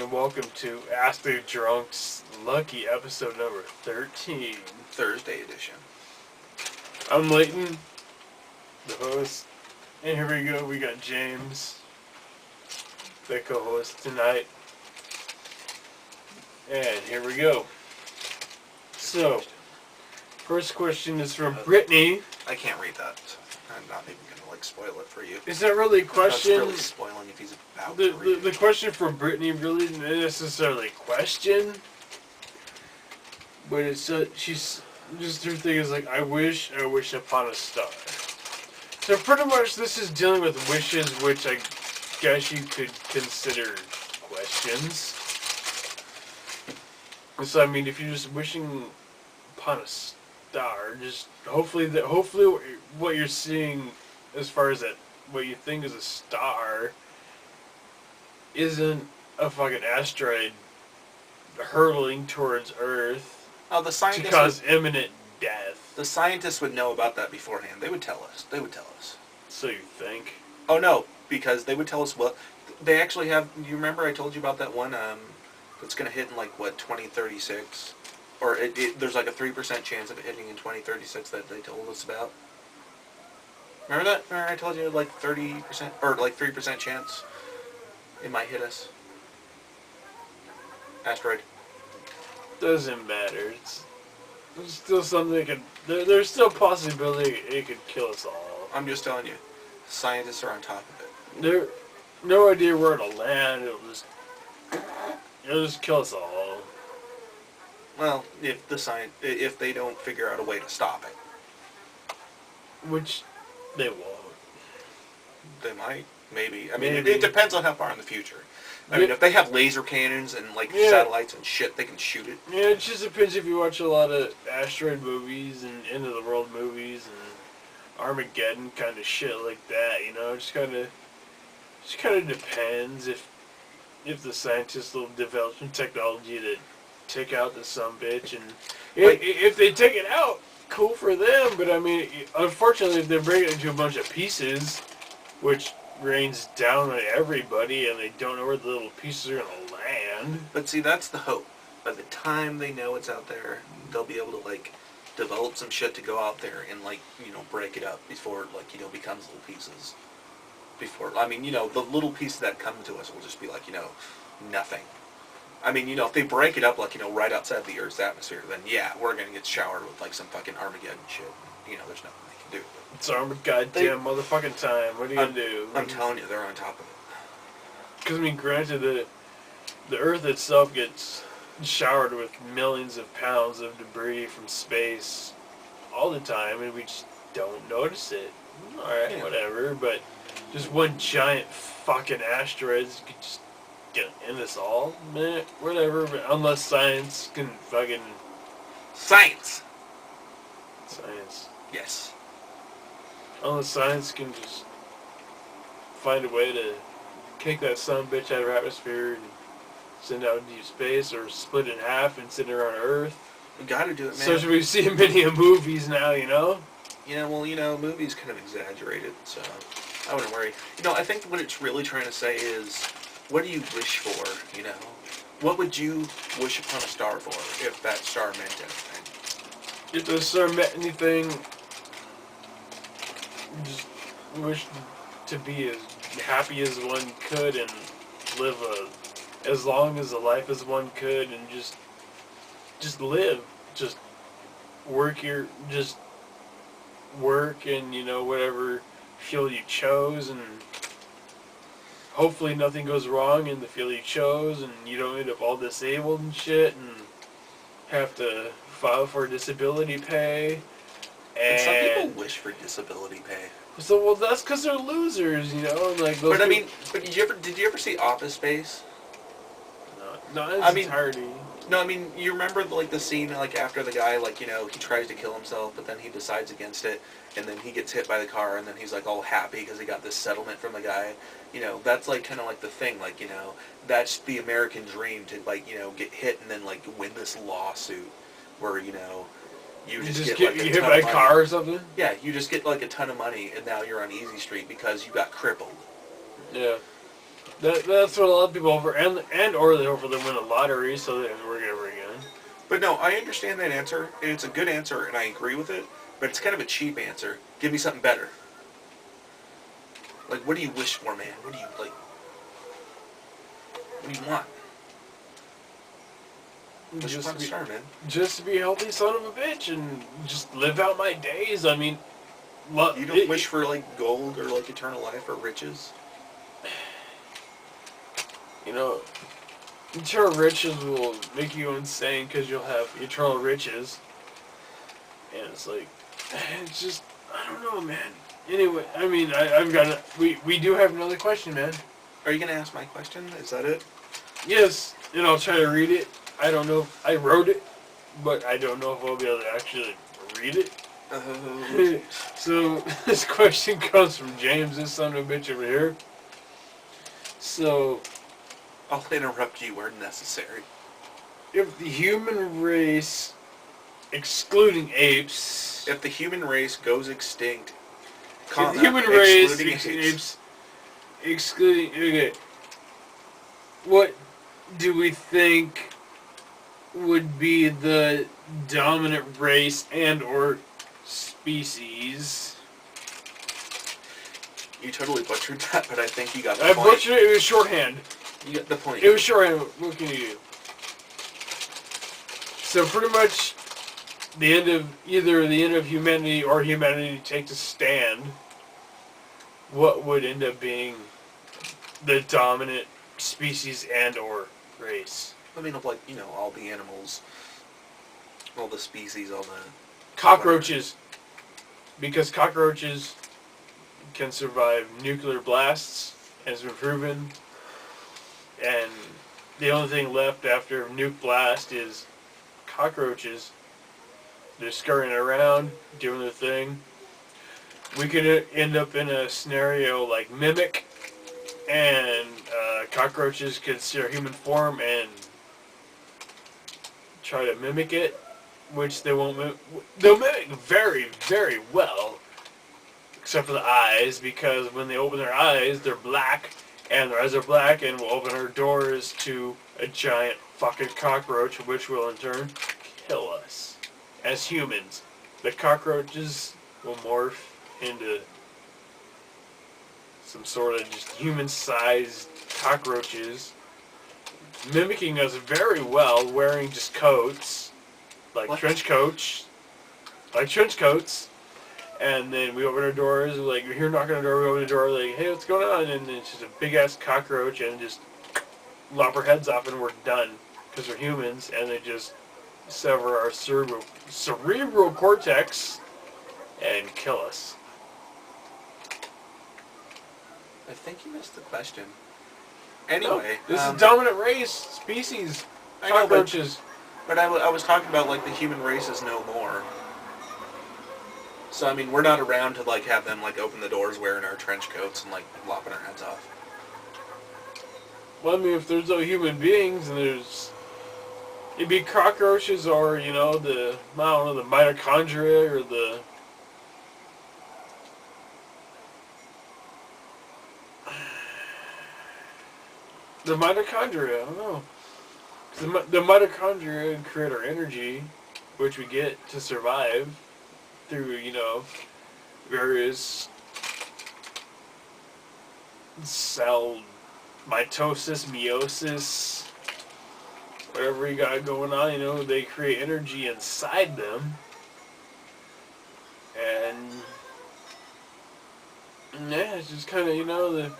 and welcome to Ask the Drunks Lucky episode number 13. Thursday edition. I'm Leighton, the host, and here we go. We got James, the co-host tonight. And here we go. So, first question is from Brittany. I can't read that. So I'm not even going to spoil it for you. Is that really a question? That's really spoiling if he's about to read it. The question from Brittany really isn't necessarily a question, but it's she's just her thing is like, I wish upon a star. So pretty much this is dealing with wishes, which I guess you could consider questions. And so I mean, if you're just wishing upon a star, just hopefully what you're seeing as far as that what you think is a star isn't a fucking asteroid hurtling towards Earth to cause imminent death. The scientists would know about that beforehand. They would tell us. So you think? Oh no, because they would tell us what they actually have. You remember I told you about that one that's going to hit in 2036, or there's like a 3% chance of it hitting in 2036 that they told us about. Remember that? Remember I told you 30% or 3% chance it might hit us. Asteroid. Doesn't matter. There's still something that could. There's still a possibility it could kill us all. I'm just telling you, scientists are on top of it. They're no idea where it'll land. It'll just kill us all. Well, if they don't figure out a way to stop it, which they won't. They might, maybe. I mean, it depends on how far in the future. I mean, if they have laser cannons and satellites and shit, they can shoot it. Yeah, it just depends if you watch a lot of asteroid movies and end of the world movies and Armageddon kind of shit like that. You know, it just kind of depends if the scientists will develop some technology to take out the sumbitch, and if they take it out, cool for them. But I mean, unfortunately, if they break it into a bunch of pieces, which rains down on everybody, and they don't know where the little pieces are gonna land. But see, that's the hope. By the time they know it's out there, they'll be able to develop some shit to go out there and break it up before it becomes little pieces. Before the little pieces that come to us will just be nothing. I mean, if they break it up right outside the Earth's atmosphere, then yeah, we're gonna get showered with some fucking Armageddon shit. There's nothing they can do. It's goddamn motherfucking time. What are you gonna do? I'm telling you, they're on top of it. Because I mean, granted, the Earth itself gets showered with millions of pounds of debris from space all the time, and we just don't notice it. All right, whatever. But just one giant fucking asteroid could just end us all, man. Whatever. But unless science can fucking science. Yes. Unless science can just find a way to kick that sumbitch out of our atmosphere and send it out into space, or split it in half and send it around Earth. We gotta do it, man. So as we see in many movies now, Yeah, well, movies kind of exaggerated, so I wouldn't worry. I think what it's really trying to say is, what do you wish for, What would you wish upon a star for if that star meant anything? If the star meant anything, just wish to be as happy as one could and live as long as a life as one could, and just live, just work and whatever field you chose, and hopefully nothing goes wrong in the field you chose, and you don't end up all disabled and shit and have to file for disability pay. And some people wish for disability pay. So, well, that's because they're losers, and those. But I mean, did you ever see Office Space? No, not in its entirety. No, I mean, you remember the scene after the guy he tries to kill himself, but then he decides against it, and then he gets hit by the car, and then he's all happy because he got this settlement from the guy. That's kind of the thing, that's the American dream to get hit and then win this lawsuit where you just get hit by a car or something. Yeah, you just get a ton of money, and now you're on Easy Street because you got crippled. Yeah. That's what a lot of people over, and or they hope for them win the lottery so they never work ever again. But no, I understand that answer, and it's a good answer, and I agree with it, but it's kind of a cheap answer. Give me something better. Like, what do you wish for, man? What do you, like, what do you want? What's your star, man? Just to be a healthy son of a bitch and just live out my days. I mean, you don't wish for, like, gold or, like, eternal life or riches? You know, eternal riches will make you insane because you'll have eternal riches. And it's like, it's just, I don't know, man. Anyway, I mean, I've got we do have another question, man. Are you going to ask my question? Is that it? Yes, and I'll try to read it. I don't know if I wrote it, but I don't know if I'll be able to actually read it. So, this question comes from James, this son of a bitch over here. So, I'll interrupt you where necessary. If the human race, excluding apes... If the human race goes extinct, if the human race, excluding... Okay. What do we think would be the dominant race and or species? You totally butchered that, but I think you got the point. point. I butchered it. It was shorthand. You got the point. It was shorthand. What can you do? So pretty much, the end of either the end of humanity or humanity takes a stand. What would end up being the dominant species and or race? I mean, of like, you know, all the animals, all the species, all the... Cockroaches. Because cockroaches can survive nuclear blasts, has been proven. And the only thing left after nuke blast is cockroaches. They're scurrying around, doing their thing. We could end up in a scenario like Mimic, and cockroaches could see our human form and try to mimic it, which they won't mimic. They'll mimic very, very well, except for the eyes, because when they open their eyes, they're black, and their eyes are black, and will open our doors to a giant fucking cockroach, which will in turn kill us as humans. The cockroaches will morph into some sort of just human-sized cockroaches, mimicking us very well, wearing just coats, like trench coats, and then we open our doors, like, we hear knocking on the door, we open the door, like, hey, what's going on? And then it's just a big-ass cockroach, and just lop our heads off, and we're done, because we're humans, and they just sever our cerebral cortex and kill us. I think you missed the question. Anyway, no, this is dominant race, species, cockroaches. But I was talking about, like, the human race is no more. So, I mean, we're not around to, like, have them, like, open the doors wearing our trench coats and, like, lopping our heads off. Well, I mean, if there's no human beings, and it'd be cockroaches or, you know, the mitochondria or the... The mitochondria, I don't know. The mitochondria create our energy, which we get to survive through, you know, various cell mitosis, meiosis, whatever you got going on, you know, they create energy inside them. And yeah, it's just kind of, you know,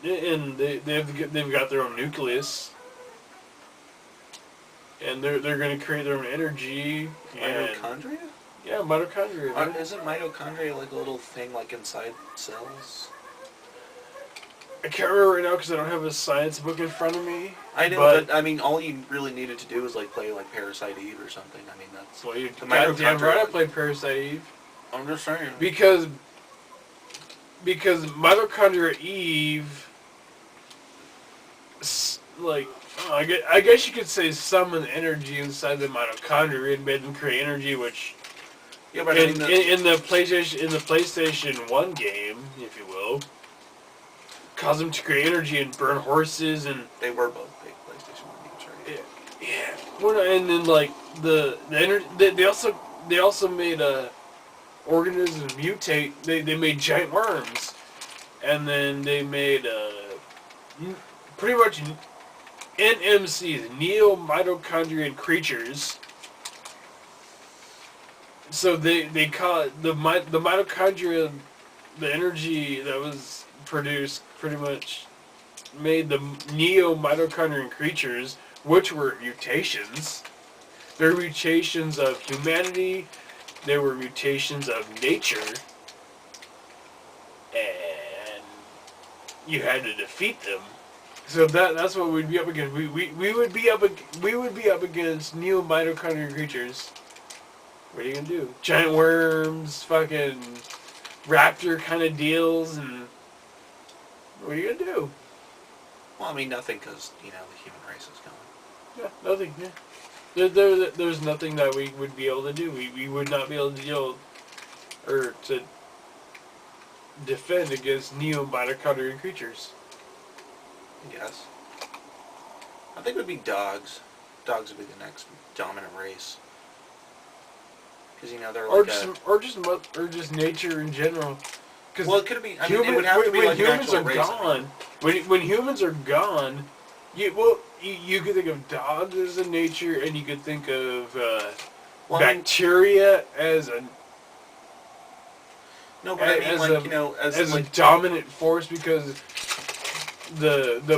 and they've got their own nucleus, and they're going to create their own energy. Mitochondria? Yeah, mitochondria. Isn't mitochondria like a little thing like inside cells? I can't remember right now because I don't have a science book in front of me. I know, but I mean, all you really needed to do was like play like Parasite Eve or something. I mean, that's. Well, you're goddamn right. I played Parasite Eve. I'm just saying. Because Mitochondria Eve, like, I guess you could say summoned energy inside the mitochondria and made them create energy, which, yeah, but in the PlayStation 1 game, if you will, cause them to create energy and burn horses and They were both big PlayStation 1 games, right? yeah. Well, and then like the energy, they also made organisms mutate. They made giant worms, and then they made pretty much NMCs, neo mitochondrial creatures. So they call it the mitochondria, the energy that was produced pretty much made the neo mitochondrial creatures, which were mutations. They were mutations of humanity. They were mutations of nature, and you had to defeat them. So that's what we'd be up against. We would be up against neo mitochondrial creatures. What are you gonna do? Giant worms, fucking raptor kind of deals, and what are you gonna do? Well, I mean, nothing, because, the human race is gone. Yeah, nothing. Yeah, there's nothing that we would be able to do. We would not be able to deal or to defend against neo mitochondrial creatures. I guess. I think it would be dogs. Dogs would be the next dominant race. Because they're like or just nature in general. Well, it could be. I mean, it would have to be like an humans actual are race. gone. When humans are gone, you could think of dogs as a nature, and you could think of bacteria as a no, but I mean, as a dominant force because the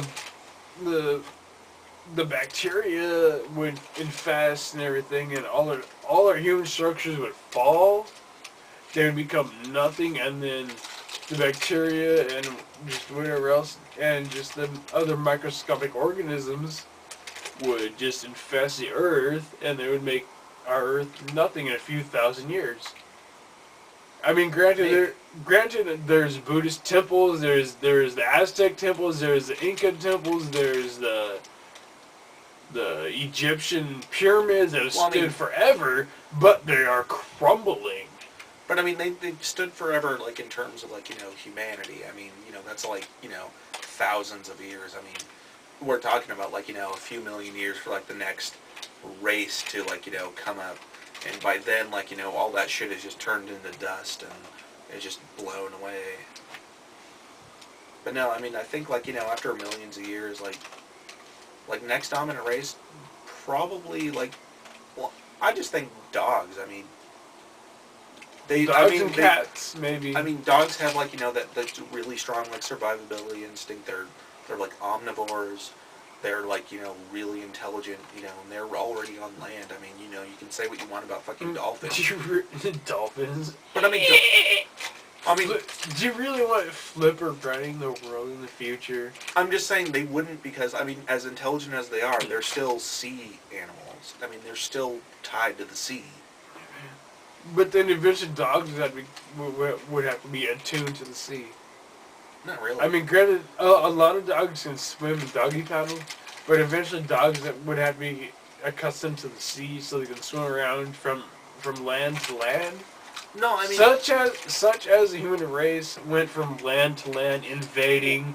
bacteria would infest and everything, and all our human structures would fall. They would become nothing, and then the bacteria and just whatever else, and just the other microscopic organisms would just infest the Earth, and they would make our Earth nothing in a few thousand years. I mean, granted, there's Buddhist temples, there's the Aztec temples, there's the Inca temples, there's the Egyptian pyramids that have stood forever, but they are crumbling. But I mean, they stood forever, like, in terms of, like, humanity. I mean, that's like, thousands of years. I mean, we're talking about, like, a few million years for, like, the next race to, like, come up. And by then, like, all that shit is just turned into dust and it's just blown away. But no, I mean, I think, like, after millions of years, like next dominant race, probably, like, well, I just think dogs. I mean, dogs and cats, maybe. I mean, dogs have, like, that really strong, like, survivability instinct. They're like omnivores. They're, like, really intelligent, and they're already on land. I mean, you can say what you want about fucking dolphins. Dolphins? But I mean, do you really want Flipper running the world in the future? I'm just saying they wouldn't, because, I mean, as intelligent as they are, they're still sea animals. I mean, they're still tied to the sea. But then eventually dogs would have to be attuned to the sea. Not really. I mean, granted, a lot of dogs can swim and doggy paddle, but eventually dogs that would have to be accustomed to the sea so they can swim around from land to land. No, I mean, such as the human race went from land to land, invading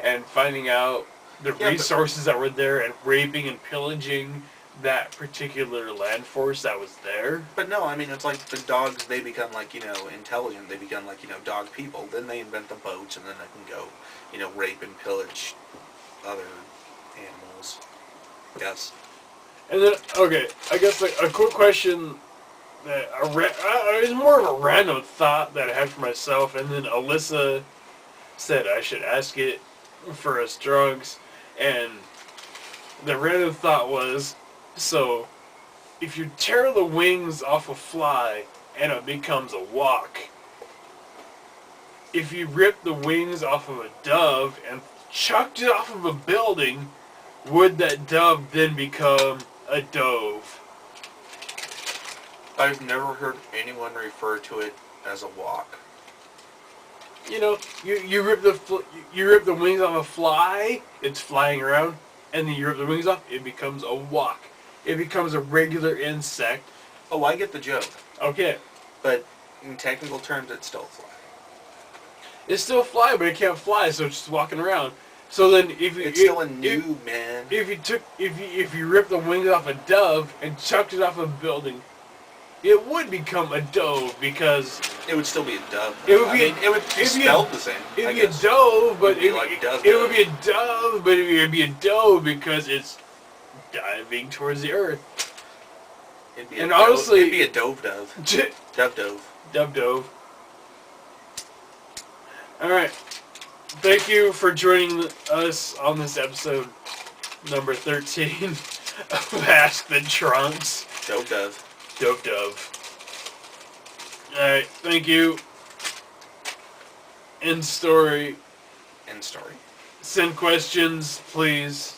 and finding out the resources that were there and raping and pillaging that particular land force that was there. But no, I mean, it's like the dogs, they become, like, intelligent. They become, like, dog people. Then they invent the boats, and then they can go, rape and pillage other animals. Yes. And then, okay, I guess, like, a quick question that it was more of a random thought that I had for myself, and then Alyssa said I should ask it for us drunks, and the random thought was, so, if you tear the wings off a fly and it becomes a walk, if you rip the wings off of a dove and chucked it off of a building, would that dove then become a dove? I've never heard anyone refer to it as a walk. You rip the wings off a fly, it's flying around, and then you rip the wings off, it becomes a walk. It becomes a regular insect. Oh, I get the joke. Okay. But in technical terms, it's still a fly. It's still a fly, but it can't fly, so it's just walking around. So then, if you It's still a noob, man. if you rip the wings off a dove and chucked it off a building, it would become a dove because It would still be a dove. It would be I mean, it would be it'd be spelled the same. it'd I be a guess. dove, but It'd be like dove, it would dove. be a dove, but it would be a dove because it's diving towards the earth. It'd be And a dove. honestly- It'd be a dove. Dove. Dove. All right. Thank you for joining us on this episode number 13 of Ask the Trunks. Dove. Dove. Alright, thank you. End story. End story. Send questions, please.